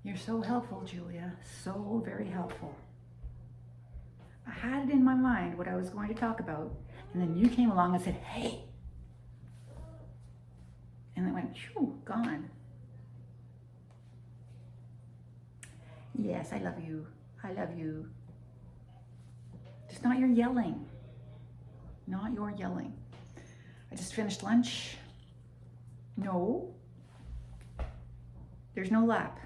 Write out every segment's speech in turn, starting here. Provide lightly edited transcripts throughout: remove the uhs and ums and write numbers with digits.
You're so helpful, Julia. So very helpful. I had it in my mind what I was going to talk about, and then you came along and said, hey. And it went, phew, gone. Yes, I love you. I love you. Just not your yelling. Not your yelling. I just finished lunch. No. There's no lap.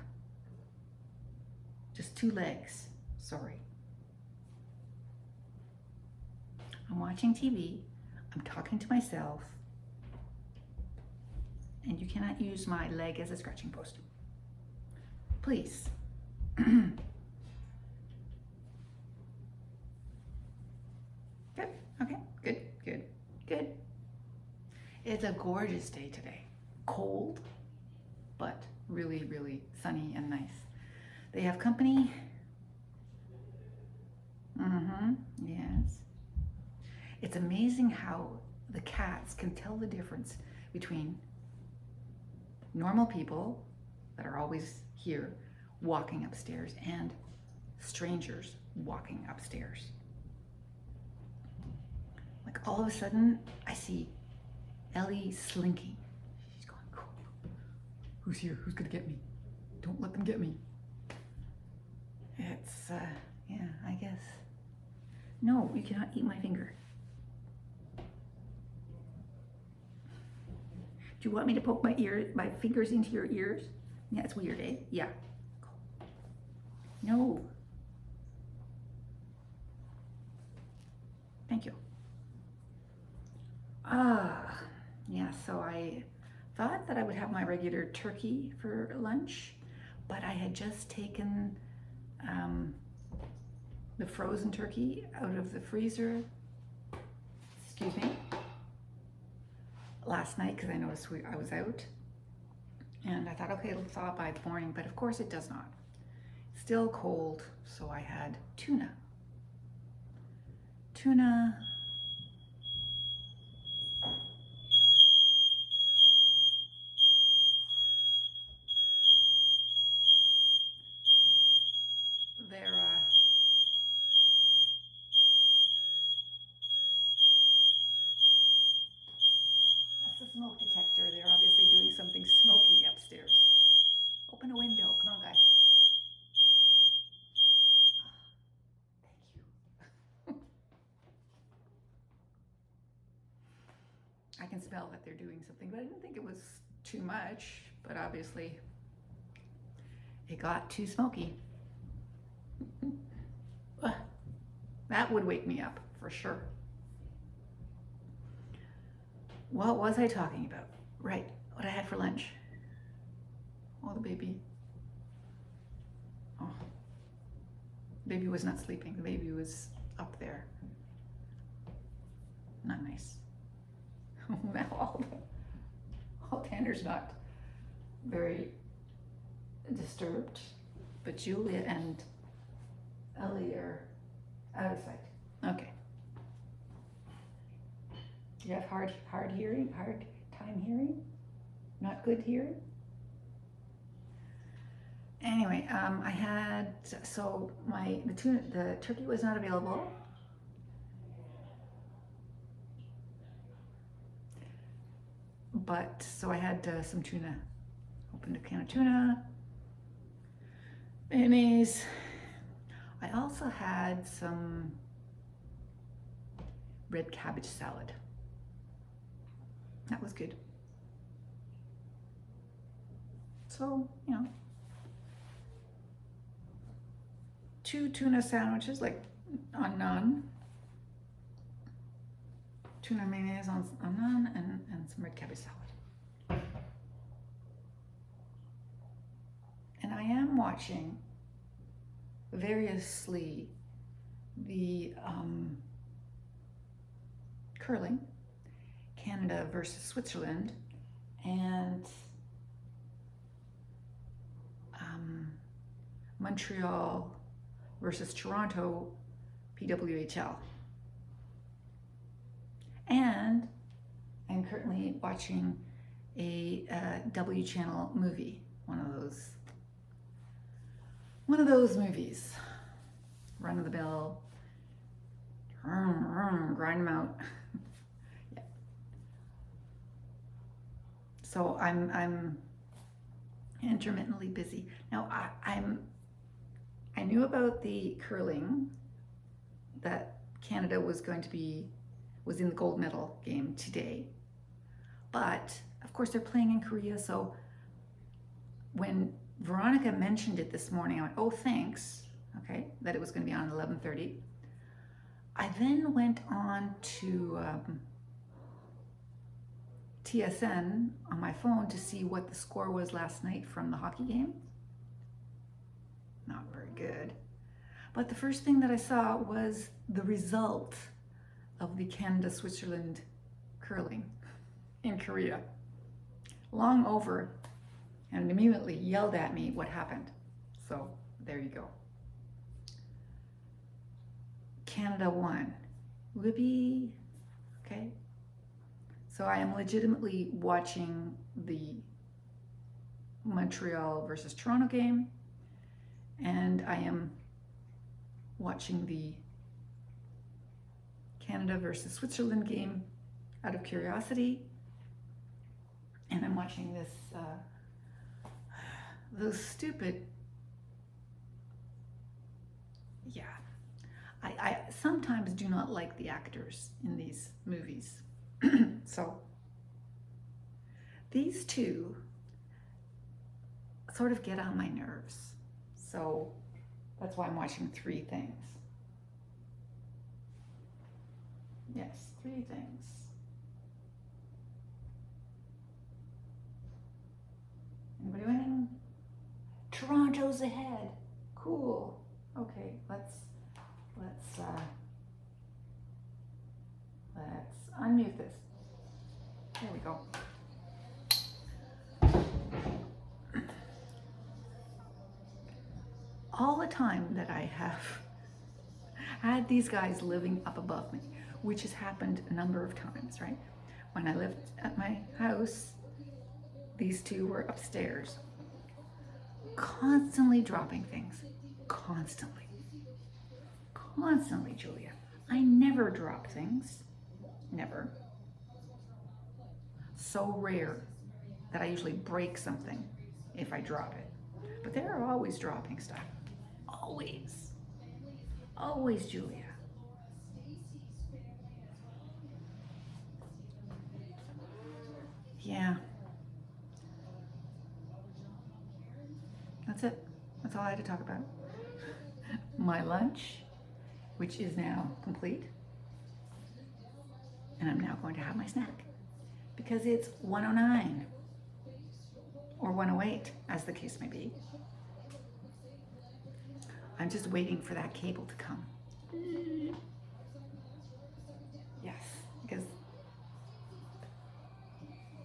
Just 2 legs. Sorry. I'm watching TV. I'm talking to myself. And you cannot use my leg as a scratching post. Please. Good. Okay. Good. Good. Good. It's a gorgeous day today. Cold, but really, really sunny and nice. They have company. Yes. It's amazing how the cats can tell the difference between normal people that are always here walking upstairs and strangers walking upstairs. Like all of a sudden, I see Ellie slinking. She's going, cool. Who's here? Who's gonna get me? Don't let them get me. It's, yeah, I guess. No, you cannot eat my finger. Do you want me to poke my fingers into your ears? Yeah, it's weird, eh? Yeah. No. Thank you. Yeah, so I thought that I would have my regular turkey for lunch, but I had just taken the frozen turkey out of the freezer, excuse me, last night because I noticed I was out. And I thought, okay, it'll thaw by the morning, but of course it does not. Still cold, so I had tuna. Tuna. They're, that's the smoke detector. They're obviously doing something smoky upstairs. Open a window. Come on, guys. Thank you. I can smell that they're doing something, but I didn't think it was too much, but obviously it got too smoky. That would wake me up for sure. What was I talking about? Right, what I had for lunch. Oh, the baby. Oh, the baby was not sleeping. The baby was up there. Not nice. Now all Tanner's not very disturbed, but Julia and Ellie are out of sight. Okay. Do you have hard hearing? Hard time hearing? Not good hearing? Anyway, I had, so the turkey was not available. But, so I had some tuna. Opened a can of tuna. Mayonnaise. I also had some red cabbage salad. That was good. So, you know, 2 tuna sandwiches, like on naan. Tuna mayonnaise on naan and some red cabbage salad. And I am watching variously the curling, Canada versus Switzerland, and Montreal versus Toronto PWHL. And I'm currently watching a W channel movie, one of those One of those movies, run of the mill, grind them out. Yeah. So I'm intermittently busy now. I knew about the curling, that Canada was in the gold medal game today, but of course they're playing in Korea. So when Veronica mentioned it this morning, I went, oh, thanks, okay, that it was going to be on 11:30. I then went on to TSN on my phone to see what the score was last night from the hockey game. Not very good. But the first thing that I saw was the result of the Canada-Switzerland curling in Korea. Long over, and immediately yelled at me what happened. So there you go. Canada won. Whoopee. Okay. So I am legitimately watching the Montreal versus Toronto game, and I am watching the Canada versus Switzerland game out of curiosity, and I'm watching this those stupid, yeah, I sometimes do not like the actors in these movies. So these two sort of get on my nerves. So that's why I'm watching 3 things. Yes, 3 things. Anybody winning? Toronto's ahead. Cool. Okay, let's unmute this. There we go. All the time that I have had these guys living up above me, which has happened a number of times, right? When I lived at my house, these two were upstairs, constantly dropping things. Constantly, Julia. I never drop things. Never. So rare that I usually break something if I drop it. But they're always dropping stuff. Always. Always, Julia. Yeah. That's it. That's all I had to talk about. My lunch, which is now complete. And I'm now going to have my snack because it's 1:09 or 1:08, as the case may be. I'm just waiting for that cable to come. Yes, because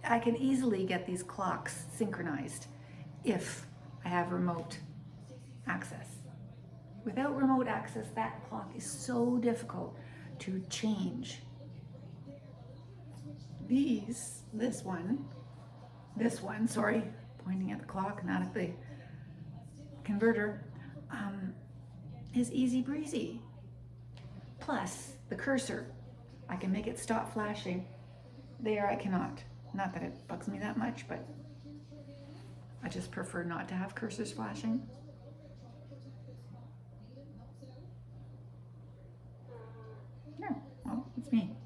I can easily get these clocks synchronized if I have remote access. Without remote access, that clock is so difficult to change. This one, sorry, pointing at the clock, not at the converter, is easy breezy. Plus, the cursor, I can make it stop flashing. There I cannot. Not that it bugs me that much, but I just prefer not to have cursors flashing. No, well, it's me.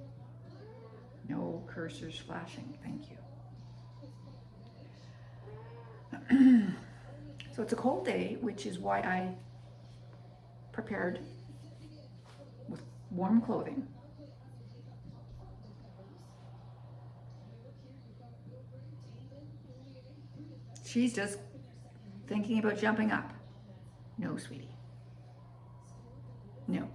No cursors flashing, thank you. So it's a cold day, which is why I prepared with warm clothing. She's just thinking about jumping up. No, sweetie. No.